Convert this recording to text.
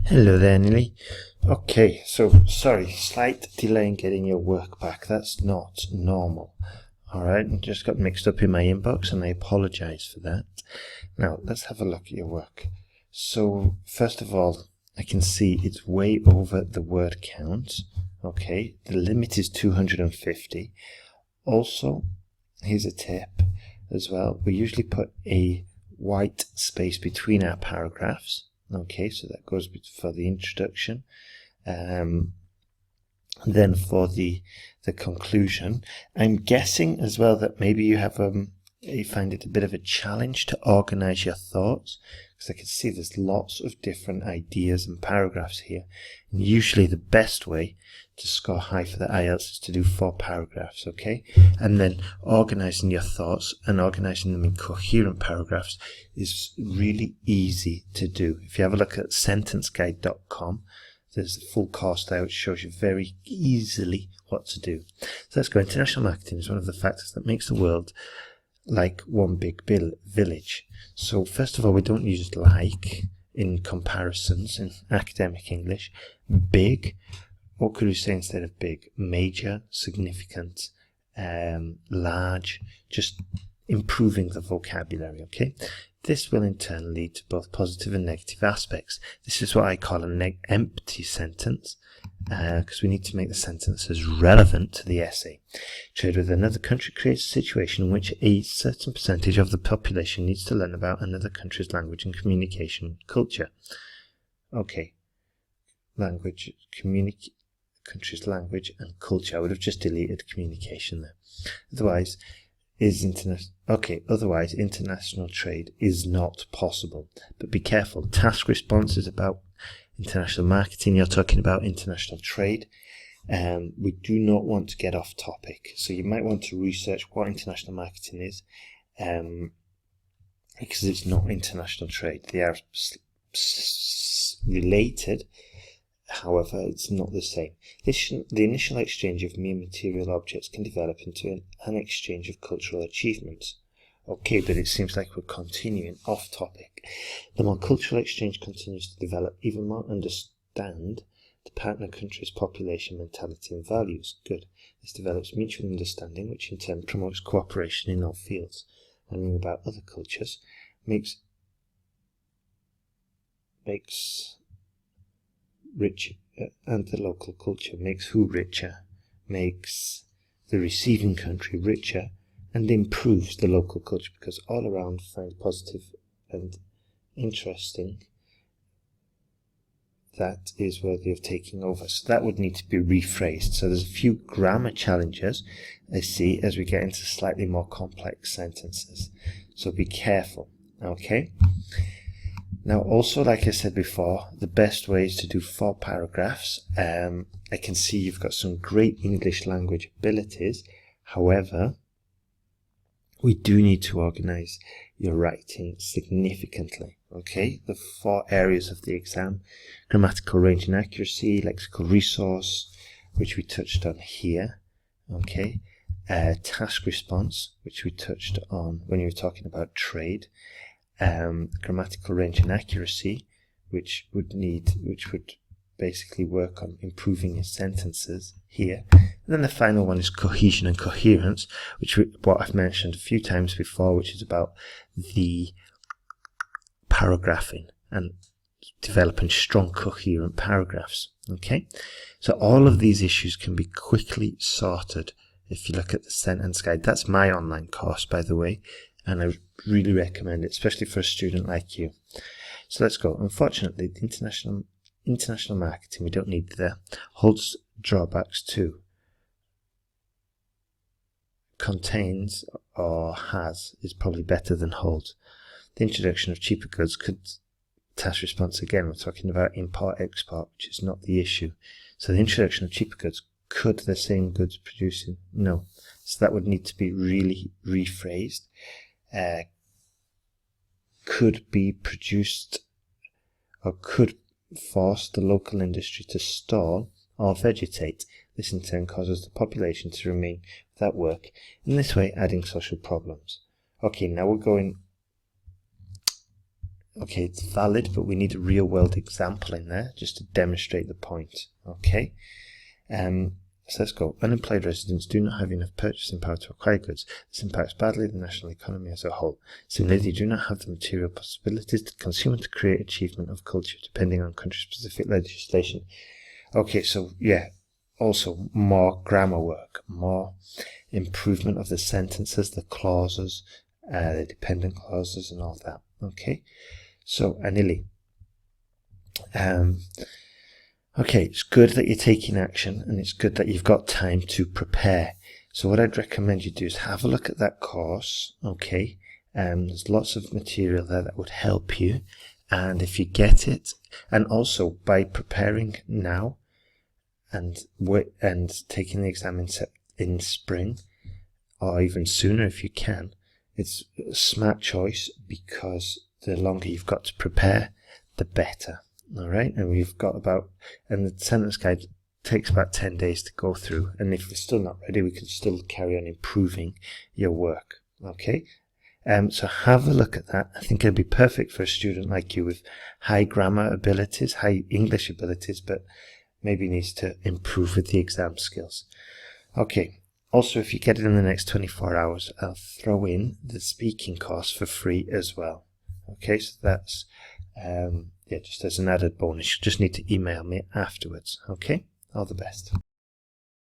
Hello there, Annili. Okay, so sorry, slight delay in getting your work back. That's not normal. Alright, I just got mixed up in my inbox and I apologize for that. Now, let's have a look at your work. So, first of all, I can see it's way over the word count. Okay, the limit is 250. Also, here's a tip as well. We usually put a white space between our paragraphs. Okay, so that goes for the introduction. Then for the conclusion, I'm guessing as well that maybe you have you find it a bit of a challenge to organize your thoughts, because I can see there's lots of different ideas and paragraphs here. And usually the best way to score high for the IELTS is to do 4 paragraphs, okay? And then organizing your thoughts and organizing them in coherent paragraphs is really easy to do. If you have a look at sentenceguide.com, there's a full course there which shows you very easily what to do. So let's go. International marketing is one of the factors that makes the world like one big village. So first of all, we don't use like in comparisons in academic English. Big, what could we say instead of big? Major, significant, large, just improving the vocabulary, okay? This will in turn lead to both positive and negative aspects. This is what I call an empty sentence, because we need to make the sentences relevant to the essay. Trade with another country creates a situation in which a certain percentage of the population needs to learn about another country's language and communication culture. Okay, language, country's language and culture. I would have just deleted communication there. Otherwise, otherwise international trade is not possible. But be careful. Task response is about international marketing. You're talking about international trade. We do not want to get off topic. So you might want to research what international marketing is, because it's not international trade. They are related. However, it's not the same. The initial exchange of mere material objects can develop into an exchange of cultural achievements. Okay, but it seems like we're continuing off topic. The more cultural exchange continues to develop, even more understand the partner country's population, mentality and values. Good. This develops mutual understanding, which in turn promotes cooperation in all fields. Learning about other cultures makes rich, and the local culture makes who richer, makes the receiving country richer, and improves the local culture, because all around find positive and interesting, that is worthy of taking over. So that would need to be rephrased. So there's a few grammar challenges I see as we get into slightly more complex sentences. So be careful, okay? Now, also, like I said before, the best way is to do 4 paragraphs. I can see you've got some great English language abilities. However, we do need to organize your writing significantly. Okay, the 4 areas of the exam: grammatical range and accuracy, lexical resource, which we touched on here. Okay, task response, which we touched on when you were talking about trade. Grammatical range and accuracy, which would basically work on improving your sentences here. And then the final one is cohesion and coherence, what I've mentioned a few times before, which is about the paragraphing and developing strong coherent paragraphs. Okay, so all of these issues can be quickly sorted if you look at the sentence guide. That's my online course, by the way, and I really recommend it, especially for a student like you. So let's go. Unfortunately, the international marketing, we don't need there, holds drawbacks too. Contains or has is probably better than holds. The introduction of cheaper goods could, task response again, we're talking about import-export, which is not the issue. So the introduction of cheaper goods, could the same goods producing? No. So that would need to be really rephrased. Could be produced or could force the local industry to stall or vegetate. This in turn causes the population to remain without work, in this way adding social problems. Okay, now we're going Okay, it's valid, but we need a real world example in there just to demonstrate the point. Okay. So let's go. Unemployed residents do not have enough purchasing power to acquire goods. This impacts badly the national economy as a whole. Similarly, they do not have the material possibilities to consume and to create achievement of culture, depending on country-specific legislation. Okay, so yeah, also more grammar work, more improvement of the sentences, the clauses, the dependent clauses and all that. Okay, so Annili. Okay, it's good that you're taking action, and it's good that you've got time to prepare. So what I'd recommend you do is have a look at that course, okay? There's lots of material there that would help you, and if you get it, and also by preparing now and taking the exam in spring, or even sooner if you can, it's a smart choice, because the longer you've got to prepare, the better. All right, and we've got and the sentence guide takes about 10 days to go through, and if we're still not ready, we can still carry on improving your work. Okay, so have a look at that. I think it'll be perfect for a student like you with high grammar abilities, high English abilities, but maybe needs to improve with the exam skills. Okay, also if you get it in the next 24 hours, I'll throw in the speaking course for free as well. Okay, so that's yeah, just as an added bonus. You just need to email me afterwards. Okay, all the best.